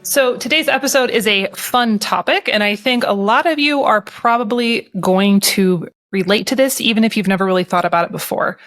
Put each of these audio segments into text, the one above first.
So today's episode is a fun topic, and I think a lot of you are probably going to relate to this, even if you've never really thought about it before.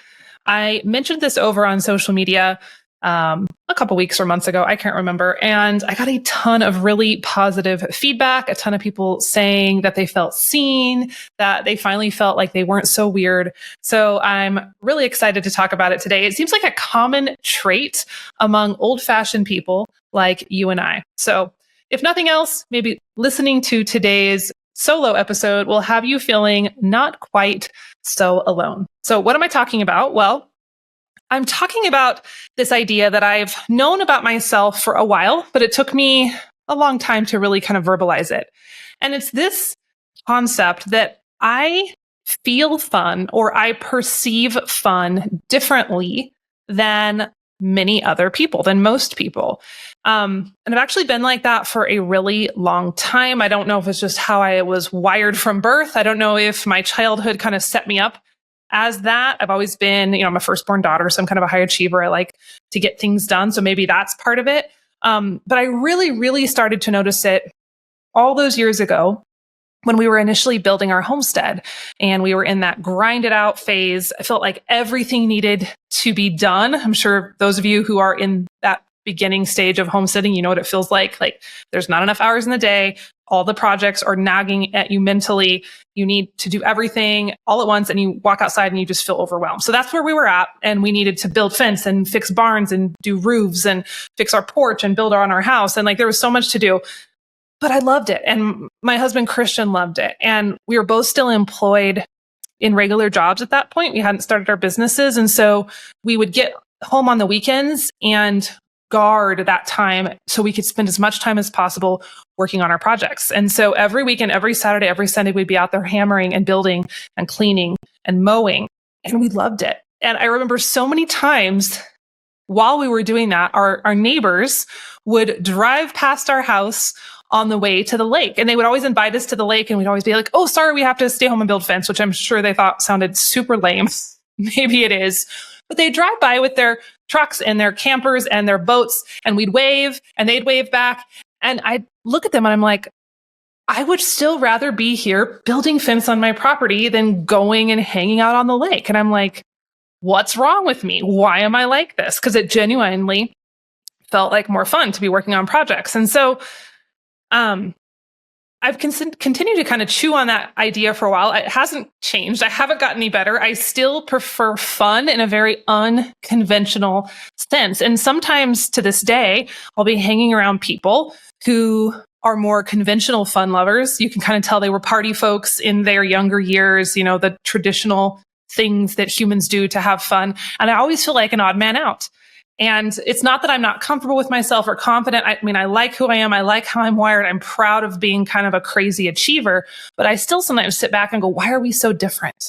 I mentioned this over on social media a couple weeks or months ago. I can't remember. And I got a ton of really positive feedback, a ton of people saying that they felt seen, that they finally felt like they weren't so weird. So I'm really excited to talk about it today. It seems like a common trait among old-fashioned people like you and I. So if nothing else, maybe listening to today's solo episode will have you feeling not quite so alone. So what am I talking about? Well, I'm talking about this idea that I've known about myself for a while, but it took me a long time to really kind of verbalize it. And it's this concept that I feel fun or I perceive fun differently than many other people, than most people. And I've actually been like that for a really long time. I don't know if it's just how I was wired from birth. I don't know if my childhood kind of set me up as that. I've always been, I'm a firstborn daughter, so I'm kind of a high achiever. I like to get things done. So maybe that's part of it. But I really, really started to notice it all those years ago when we were initially building our homestead and we were in that grind it out phase. I felt like everything needed to be done. I'm sure those of you who are in that beginning stage of homesteading, you know what it feels like. Like there's not enough hours in the day. All the projects are nagging at you mentally. You need to do everything all at once and you walk outside and you just feel overwhelmed. So that's where we were at. And we needed to build fence and fix barns and do roofs and fix our porch and build on our house. And like there was so much to do. But I loved it. And my husband, Christian, loved it. And we were both still employed in regular jobs at that point. We hadn't started our businesses. And so we would get home on the weekends and guard that time so we could spend as much time as possible working on our projects. And so every weekend, every Saturday, every Sunday, we'd be out there hammering and building and cleaning and mowing. And we loved it. And I remember so many times while we were doing that, our neighbors would drive past our house on the way to the lake. And they would always invite us to the lake and we'd always be like, oh, sorry, we have to stay home and build fence, which I'm sure they thought sounded super lame. Maybe it is. But they'd drive by with their trucks and their campers and their boats and we'd wave and they'd wave back. And I'd look at them and I'm like, I would still rather be here building fence on my property than going and hanging out on the lake. And I'm like, what's wrong with me? Why am I like this? Because it genuinely felt like more fun to be working on projects. And so I've continued to kind of chew on that idea for a while. It hasn't changed. I haven't gotten any better. I still prefer fun in a very unconventional sense. And sometimes to this day, I'll be hanging around people who are more conventional fun lovers. You can kind of tell they were party folks in their younger years, the traditional things that humans do to have fun. And I always feel like an odd man out. And it's not that I'm not comfortable with myself or confident. I mean, I like who I am. I like how I'm wired. I'm proud of being kind of a crazy achiever, but I still sometimes sit back and go, why are we so different?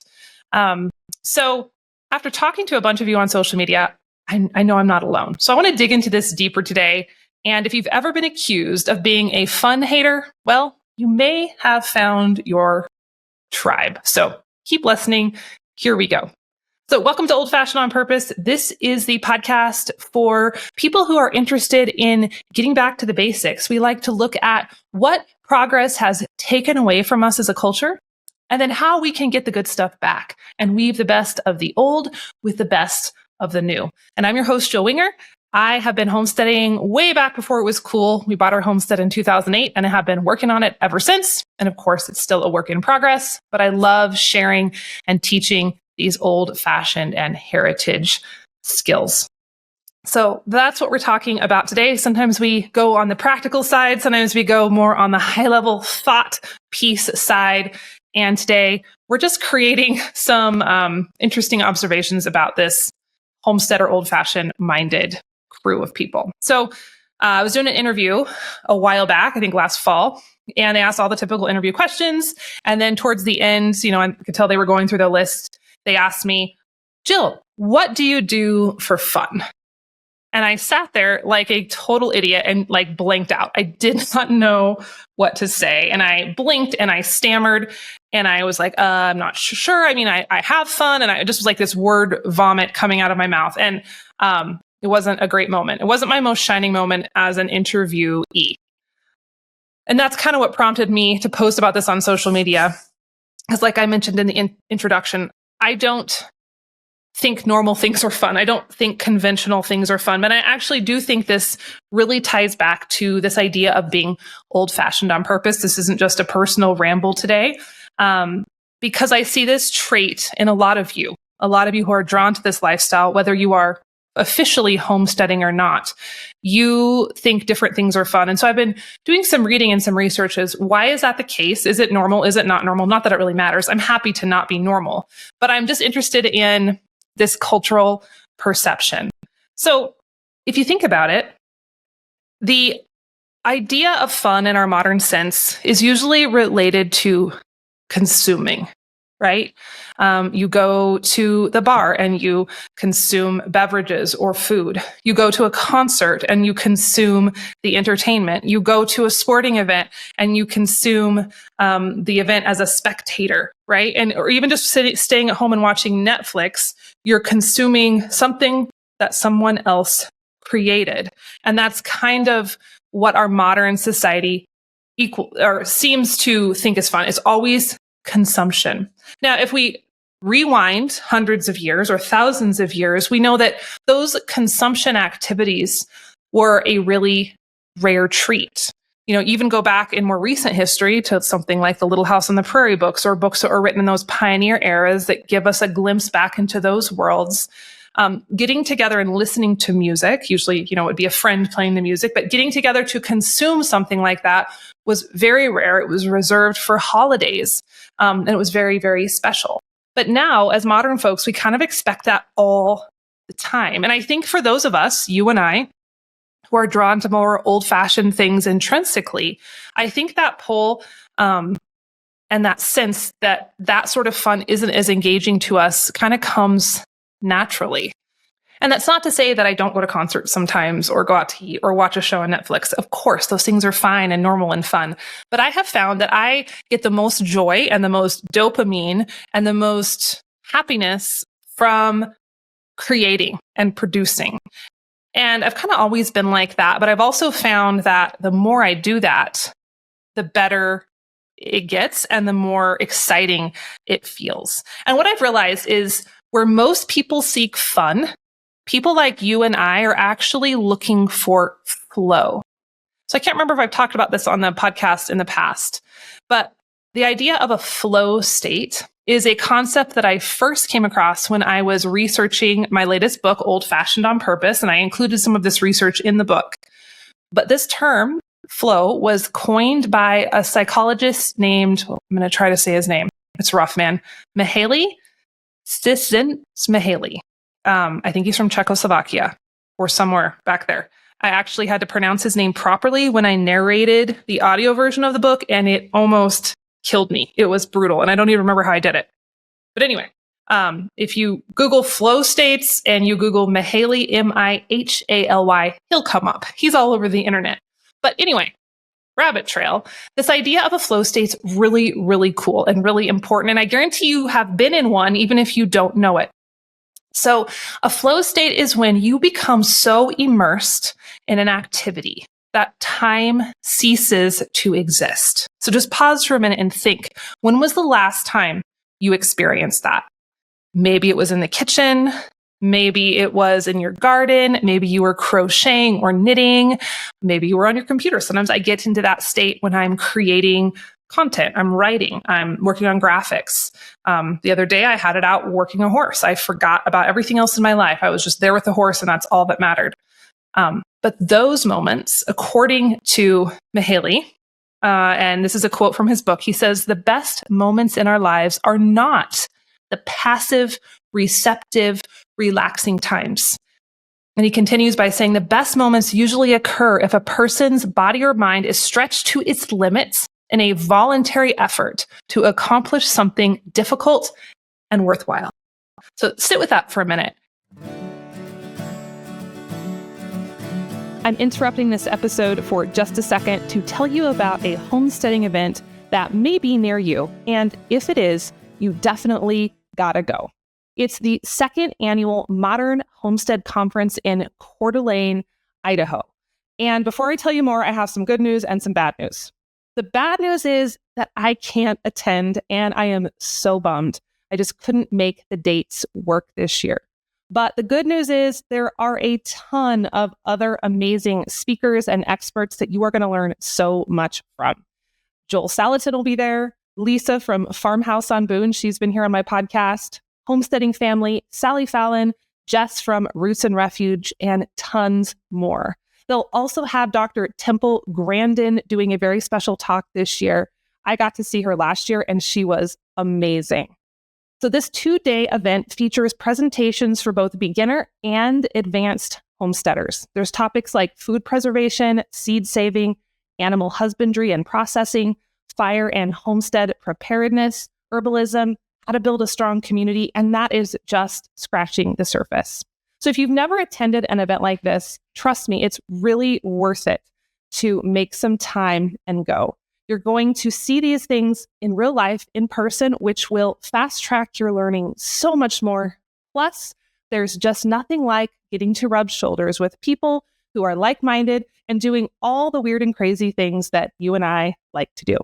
So after talking to a bunch of you on social media, I know I'm not alone. So I want to dig into this deeper today. And if you've ever been accused of being a fun hater, well, you may have found your tribe. So keep listening. Here we go. So welcome to Old Fashioned on Purpose. This is the podcast for people who are interested in getting back to the basics. We like to look at what progress has taken away from us as a culture, and then how we can get the good stuff back and weave the best of the old with the best of the new. And I'm your host, Jill Winger. I have been homesteading way back before it was cool. We bought our homestead in 2008 and I have been working on it ever since. And of course, it's still a work in progress, but I love sharing and teaching these old-fashioned and heritage skills. So that's what we're talking about today. Sometimes we go on the practical side. Sometimes we go more on the high-level thought piece side. And today we're just creating some interesting observations about this homestead or old-fashioned minded crew of people. So I was doing an interview a while back, I think last fall, and they asked all the typical interview questions. And then towards the end, I could tell they were going through the list. They asked me, Jill, what do you do for fun? And I sat there like a total idiot and like blanked out. I did not know what to say. And I blinked and I stammered and I was like, I'm not sure. I mean, I have fun. And I just was like this word vomit coming out of my mouth. And it wasn't a great moment. It wasn't my most shining moment as an interviewee. And that's kind of what prompted me to post about this on social media. Because like I mentioned in the introduction, I don't think normal things are fun. I don't think conventional things are fun, but I actually do think this really ties back to this idea of being old-fashioned on purpose. This isn't just a personal ramble today, because I see this trait in a lot of you who are drawn to this lifestyle, whether you are officially homesteading or not. You think different things are fun. And so I've been doing some reading and some researches. Why is that the case? Is it normal? Is it not normal? Not that it really matters. I'm happy to not be normal, but I'm just interested in this cultural perception. So if you think about it, the idea of fun in our modern sense is usually related to consuming, right? You go to the bar and you consume beverages or food. You go to a concert and you consume the entertainment. You go to a sporting event and you consume the event as a spectator, right? Or even just staying at home and watching Netflix, you're consuming something that someone else created. And that's kind of what our modern society seems to think is fun. It's always consumption. Now, if we rewind hundreds of years or thousands of years, we know that those consumption activities were a really rare treat. Even go back in more recent history to something like the Little House on the Prairie books, or books that were written in those pioneer eras that give us a glimpse back into those worlds. Getting together and listening to music, usually, it would be a friend playing the music, but getting together to consume something like that was very rare. It was reserved for holidays, and it was very, very special. But now, as modern folks, we kind of expect that all the time. And I think for those of us, you and I, who are drawn to more old-fashioned things intrinsically, I think that pull and that sense that that sort of fun isn't as engaging to us kind of comes naturally. And that's not to say that I don't go to concerts sometimes or go out to eat or watch a show on Netflix. Of course, those things are fine and normal and fun. But I have found that I get the most joy and the most dopamine and the most happiness from creating and producing. And I've kind of always been like that. But I've also found that the more I do that, the better it gets and the more exciting it feels. And what I've realized is where most people seek fun, people like you and I are actually looking for flow. So I can't remember if I've talked about this on the podcast in the past, but the idea of a flow state is a concept that I first came across when I was researching my latest book, Old Fashioned on Purpose, and I included some of this research in the book. But this term, flow, was coined by a psychologist named, I'm going to try to say his name. It's rough, man. Mihaly Csikszentmihalyi. I think he's from Czechoslovakia or somewhere back there. I actually had to pronounce his name properly when I narrated the audio version of the book, and it almost killed me. It was brutal, and I don't even remember how I did it. But anyway, if you Google flow states and you Google Mihaly, Mihaly, he'll come up. He's all over the internet. But anyway, rabbit trail. This idea of a flow state's really, really cool and really important. And I guarantee you have been in one, even if you don't know it. So a flow state is when you become so immersed in an activity that time ceases to exist. So just pause for a minute and think, when was the last time you experienced that? Maybe it was in the kitchen. Maybe it was in your garden. Maybe you were crocheting or knitting. Maybe you were on your computer. Sometimes I get into that state when I'm creating content. I'm writing. I'm working on graphics. The other day I had it out working a horse. I forgot about everything else in my life. I was just there with the horse, and that's all that mattered. But those moments, according to Mihaly, and this is a quote from his book, he says, the best moments in our lives are not the passive, receptive, relaxing times. And he continues by saying the best moments usually occur if a person's body or mind is stretched to its limits in a voluntary effort to accomplish something difficult and worthwhile. So sit with that for a minute. I'm interrupting this episode for just a second to tell you about a homesteading event that may be near you. And if it is, you definitely gotta go. It's the second annual Modern Homestead Conference in Coeur d'Alene, Idaho. And before I tell you more, I have some good news and some bad news. The bad news is that I can't attend, and I am so bummed. I just couldn't make the dates work this year. But the good news is there are a ton of other amazing speakers and experts that you are going to learn so much from. Joel Salatin will be there. Lisa from Farmhouse on Boone, she's been here on my podcast. Homesteading Family, Sally Fallon, Jess from Roots and Refuge, and tons more. They'll also have Dr. Temple Grandin doing a very special talk this year. I got to see her last year, and she was amazing. So this 2-day event features presentations for both beginner and advanced homesteaders. There's topics like food preservation, seed saving, animal husbandry and processing, fire and homestead preparedness, herbalism, how to build a strong community, and that is just scratching the surface. So if you've never attended an event like this, trust me, it's really worth it to make some time and go. You're going to see these things in real life, in person, which will fast track your learning so much more. Plus, there's just nothing like getting to rub shoulders with people who are like-minded and doing all the weird and crazy things that you and I like to do.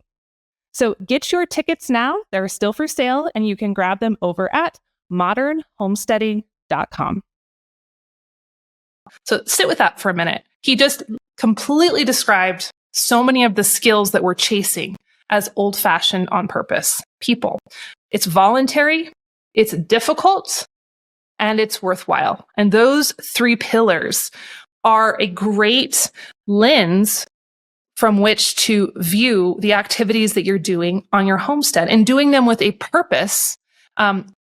So get your tickets now. They're still for sale, and you can grab them over at modernhomesteading.com. So sit with that for a minute. He just completely described so many of the skills that we're chasing as old-fashioned on purpose people. It's voluntary, it's difficult, and it's worthwhile. And those 3 pillars are a great lens from which to view the activities that you're doing on your homestead and doing them with a purpose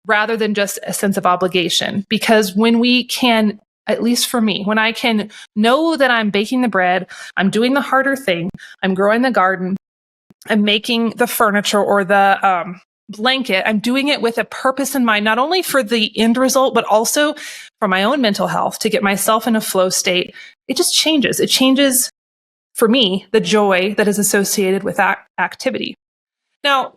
rather than just a sense of obligation. Because when we can, at least for me, when I can know that I'm baking the bread, I'm doing the harder thing, I'm growing the garden, I'm making the furniture or the blanket, I'm doing it with a purpose in mind, not only for the end result, but also for my own mental health, to get myself in a flow state. It just changes. It changes, for me, the joy that is associated with that activity. Now,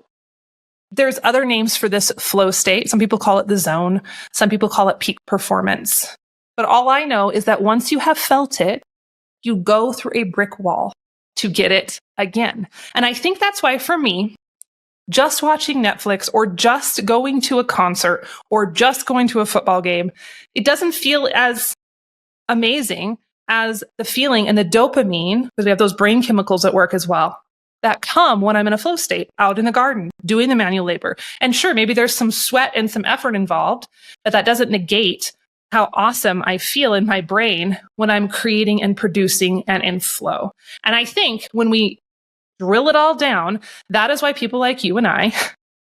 there's other names for this flow state. Some people call it the zone. Some people call it peak performance. But all I know is that once you have felt it, you go through a brick wall to get it again. And I think that's why, for me, just watching Netflix or just going to a concert or just going to a football game, it doesn't feel as amazing as the feeling and the dopamine, because we have those brain chemicals at work as well, that come when I'm in a flow state out in the garden doing the manual labor. And sure, maybe there's some sweat and some effort involved, but that doesn't negate how awesome I feel in my brain when I'm creating and producing and in flow. And I think when we drill it all down, that is why people like you and I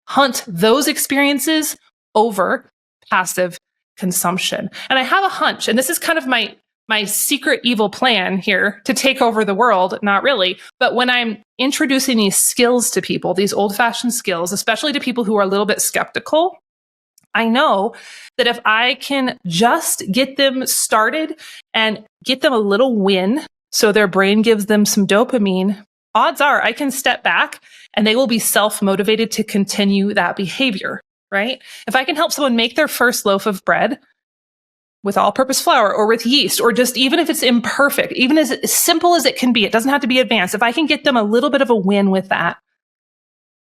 hunt those experiences over passive consumption. And I have a hunch, and this is kind of my secret evil plan here to take over the world, not really, but when I'm introducing these skills to people, these old-fashioned skills, especially to people who are a little bit skeptical, I know that if I can just get them started and get them a little win so their brain gives them some dopamine, odds are I can step back and they will be self-motivated to continue that behavior, right? If I can help someone make their first loaf of bread with all-purpose flour or with yeast, or just even if it's imperfect, even as simple as it can be, it doesn't have to be advanced. If I can get them a little bit of a win with that,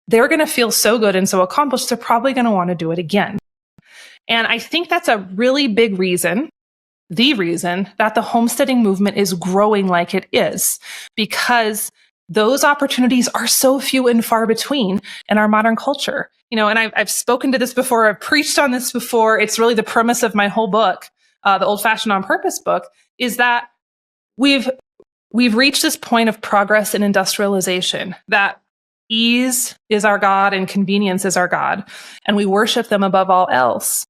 they're going to feel so good and so accomplished, they're probably going to want to do it again. And I think that's a really big reason, the reason that the homesteading movement is growing like it is, because those opportunities are so few and far between in our modern culture. You know, and I've spoken to this before, I've preached on this before. It's really the premise of my whole book, the Old Fashioned on Purpose book, is that we've reached this point of progress and industrialization, that ease is our God and convenience is our God, and we worship them above all else.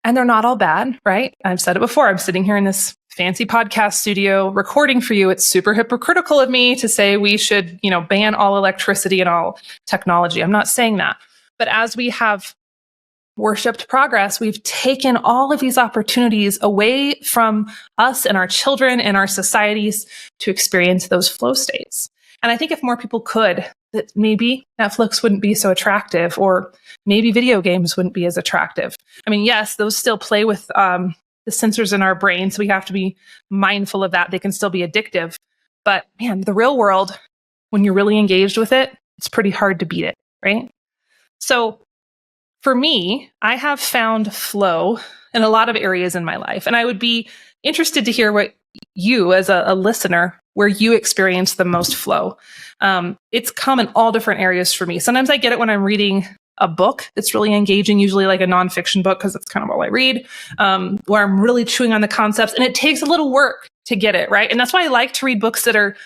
And they're not all bad, right? I've said it before. I'm sitting here in this fancy podcast studio recording for you. It's super hypocritical of me to say we should, ban all electricity and all technology. I'm not saying that. But as we have worshiped progress, we've taken all of these opportunities away from us and our children and our societies to experience those flow states. And I think if more people could, that maybe Netflix wouldn't be so attractive, or maybe video games wouldn't be as attractive. I mean, yes, those still play with the sensors in our brain, so we have to be mindful of that. They can still be addictive. But man, the real world when you're really engaged with it, it's pretty hard to beat it, right? So for me, I have found flow in a lot of areas in my life. And I would be interested to hear what you, as a listener, where you experience the most flow. It's come in all different areas for me. Sometimes I get it when I'm reading a book that's really engaging, usually like a nonfiction book, because that's kind of all I read, where I'm really chewing on the concepts. And it takes a little work to get it, right? And that's why I like to read books that are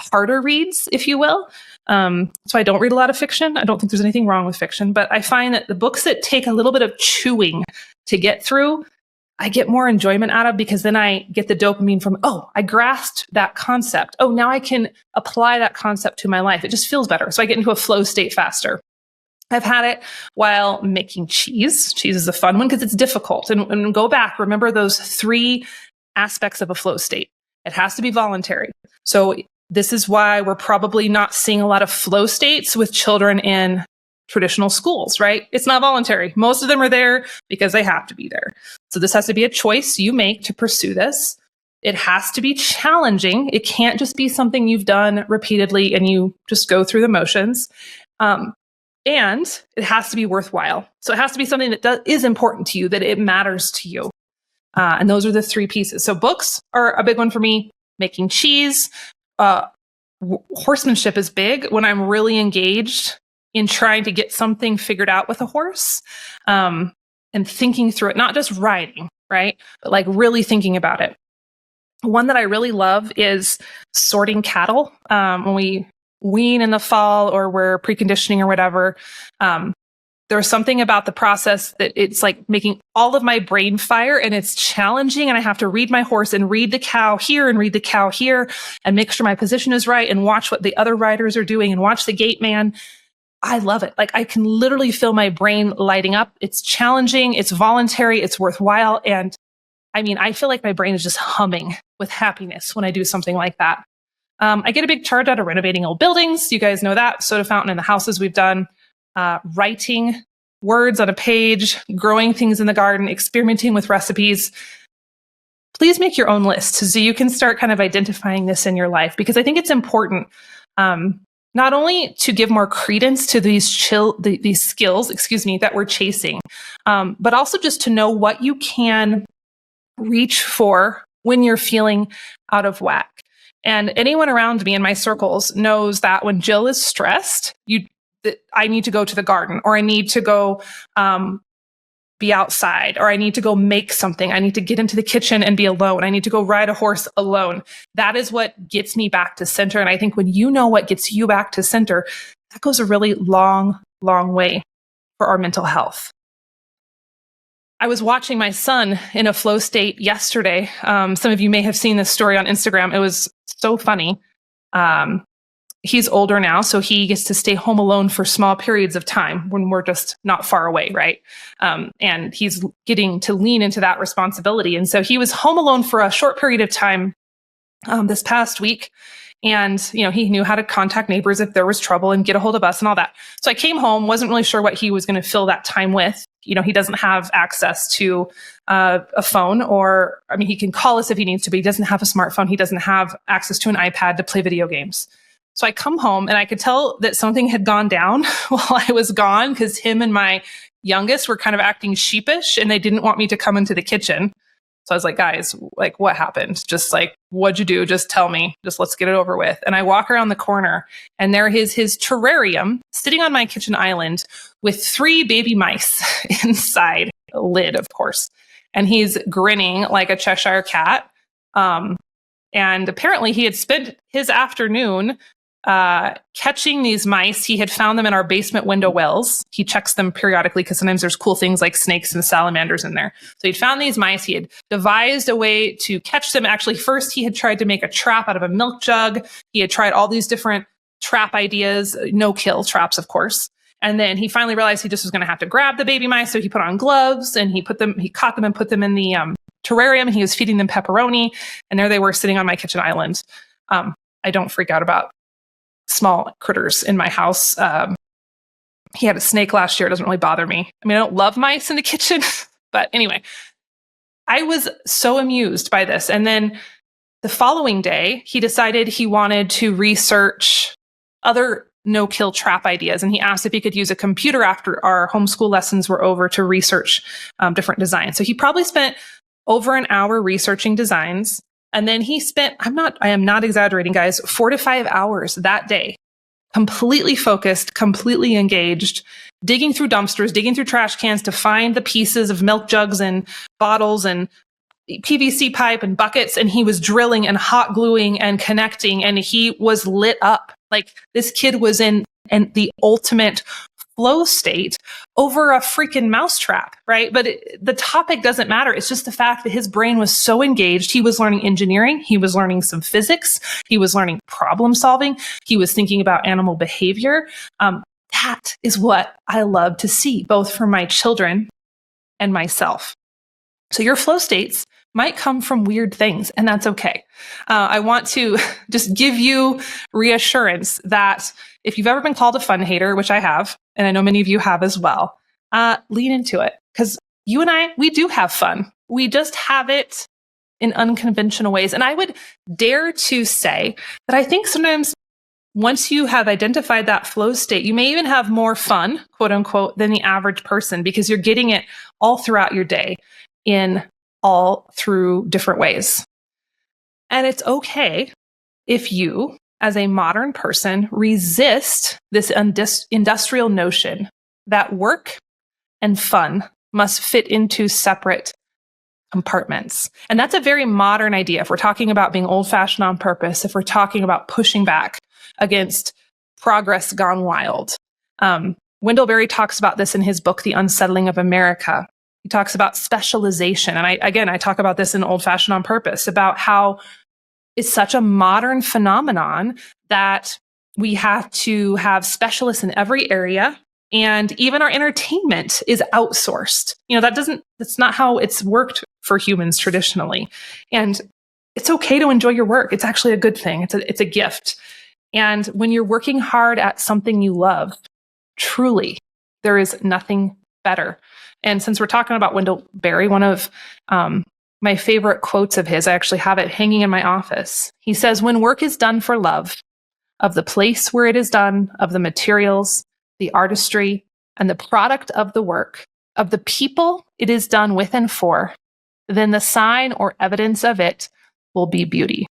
harder reads, if you will. So I don't read a lot of fiction. I don't think there's anything wrong with fiction, but I find that the books that take a little bit of chewing to get through, I get more enjoyment out of, because then I get the dopamine from, oh, I grasped that concept. Oh, now I can apply that concept to my life. It just feels better. So I get into a flow state faster. I've had it while making cheese. Cheese is a fun one because it's difficult. And go back, remember those 3 aspects of a flow state. It has to be voluntary. So this is why we're probably not seeing a lot of flow states with children in traditional schools, right? It's not voluntary. Most of them are there because they have to be there. So this has to be a choice you make to pursue this. It has to be challenging. It can't just be something you've done repeatedly and you just go through the motions. And it has to be worthwhile. So it has to be something that is important to you, that it matters to you. And those are the 3 pieces. So books are a big one for me. Making cheese. Horsemanship is big when I'm really engaged in trying to get something figured out with a horse, and thinking through it, not just riding, right? But like really thinking about it. One that I really love is sorting cattle. When we wean in the fall or we're preconditioning or whatever, there's something about the process that it's like making all of my brain fire, and it's challenging. And I have to read my horse and read the cow here and read the cow here and make sure my position is right and watch what the other riders are doing and watch the gate man. I love it. Like I can literally feel my brain lighting up. It's challenging. It's voluntary. It's worthwhile. And I mean, I feel like my brain is just humming with happiness when I do something like that. I get a big charge out of renovating old buildings. You guys know that. Soda fountain in the houses we've done. Writing words on a page, growing things in the garden, experimenting with recipes. Please make your own list so you can start kind of identifying this in your life, because I think it's important not only to give more credence to these skills, that we're chasing, but also just to know what you can reach for when you're feeling out of whack. And anyone around me in my circles knows that when Jill is stressed, I need to go to the garden, or I need to go be outside, or I need to go make something. I need to get into the kitchen and be alone. I need to go ride a horse alone. That is what gets me back to center. And I think when you know what gets you back to center, that goes a really long, long way for our mental health. I was watching my son in a flow state yesterday. Some of you may have seen this story on Instagram. It was so funny. He's older now, so he gets to stay home alone for small periods of time when we're just not far away, right? And he's getting to lean into that responsibility. And so he was home alone for a short period of time this past week. And, he knew how to contact neighbors if there was trouble and get a hold of us and all that. So I came home, wasn't really sure what he was going to fill that time with. He doesn't have access to a phone, or, he can call us if he needs to, but he doesn't have a smartphone. He doesn't have access to an iPad to play video games. So I come home and I could tell that something had gone down while I was gone, because him and my youngest were kind of acting sheepish and they didn't want me to come into the kitchen. So I was like, guys, like, what happened? Just like, what'd you do? Just tell me. Just let's get it over with. And I walk around the corner and there is his terrarium sitting on my kitchen island with 3 baby mice inside, a lid, of course. And he's grinning like a Cheshire cat. And apparently he had spent his afternoon catching these mice. He had found them in our basement window wells. He checks them periodically because sometimes there's cool things like snakes and salamanders in there. So he'd found these mice. He had devised a way to catch them. Actually, first he had tried to make a trap out of a milk jug. He had tried all these different trap ideas, no-kill traps, of course. And then he finally realized he just was going to have to grab the baby mice. So he put on gloves and he caught them and put them in the terrarium. He was feeding them pepperoni, and there they were sitting on my kitchen island. I don't freak out about small critters in my house. He had a snake last year. It doesn't really bother me. I don't love mice in the kitchen, but anyway, I was so amused by this. And then the following day, he decided he wanted to research other no-kill trap ideas. And he asked if he could use a computer after our homeschool lessons were over to research different designs. So he probably spent over an hour researching designs. And then he spent, I am not exaggerating, guys, 4 to 5 hours that day, completely focused, completely engaged, digging through dumpsters, digging through trash cans to find the pieces of milk jugs and bottles and PVC pipe and buckets. And he was drilling and hot gluing and connecting, and he was lit up. Like, this kid was in the ultimate flow state over a freaking mousetrap, right? But the topic doesn't matter. It's just the fact that his brain was so engaged. He was learning engineering. He was learning some physics. He was learning problem solving. He was thinking about animal behavior. That is what I love to see, both for my children and myself. So your flow states might come from weird things, and that's okay. I want to just give you reassurance that if you've ever been called a fun hater, which I have, and I know many of you have as well, lean into it, because you and I, we do have fun. We just have it in unconventional ways. And I would dare to say that I think sometimes once you have identified that flow state, you may even have more fun, quote unquote, than the average person, because you're getting it all throughout your day in all through different ways. And it's okay if you, as a modern person, resist this industrial notion that work and fun must fit into separate compartments. And that's a very modern idea. If we're talking about being old-fashioned on purpose, if we're talking about pushing back against progress gone wild. Wendell Berry talks about this in his book, The Unsettling of America. He talks about specialization. And I talk about this in Old Fashioned on Purpose, about how it's such a modern phenomenon that we have to have specialists in every area. And even our entertainment is outsourced. That's not how it's worked for humans traditionally. And it's okay to enjoy your work. It's actually a good thing. It's a gift. And when you're working hard at something you love, truly, there is nothing better. And since we're talking about Wendell Berry, one of my favorite quotes of his, I actually have it hanging in my office. He says, "When work is done for love of the place where it is done, of the materials, the artistry, and the product of the work, of the people it is done with and for, then the sign or evidence of it will be beauty."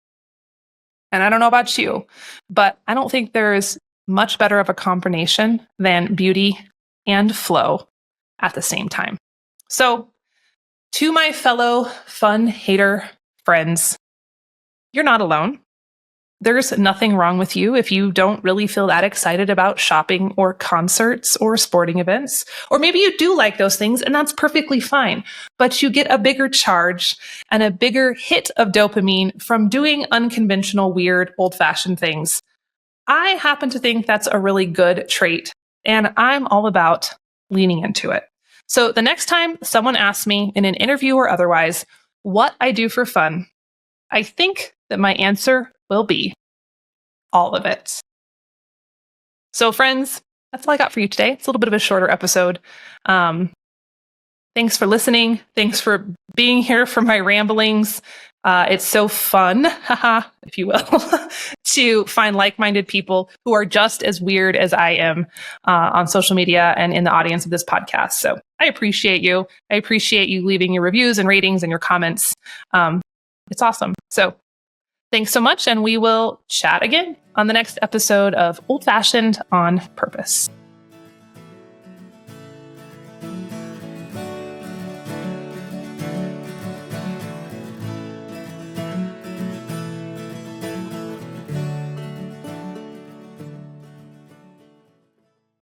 And I don't know about you, but I don't think there is much better of a combination than beauty and flow at the same time. So, to my fellow fun hater friends, you're not alone. There's nothing wrong with you if you don't really feel that excited about shopping or concerts or sporting events. Or maybe you do like those things, and that's perfectly fine. But you get a bigger charge and a bigger hit of dopamine from doing unconventional, weird, old-fashioned things. I happen to think that's a really good trait, and I'm all about leaning into it. So the next time someone asks me in an interview or otherwise what I do for fun, I think that my answer will be all of it. So friends, that's all I got for you today. It's a little bit of a shorter episode. Thanks for listening. Thanks for being here for my ramblings. It's so fun, haha, if you will, to find like-minded people who are just as weird as I am on social media and in the audience of this podcast. So I appreciate you. I appreciate you leaving your reviews and ratings and your comments. It's awesome. So thanks so much, and we will chat again on the next episode of Old Fashioned on Purpose.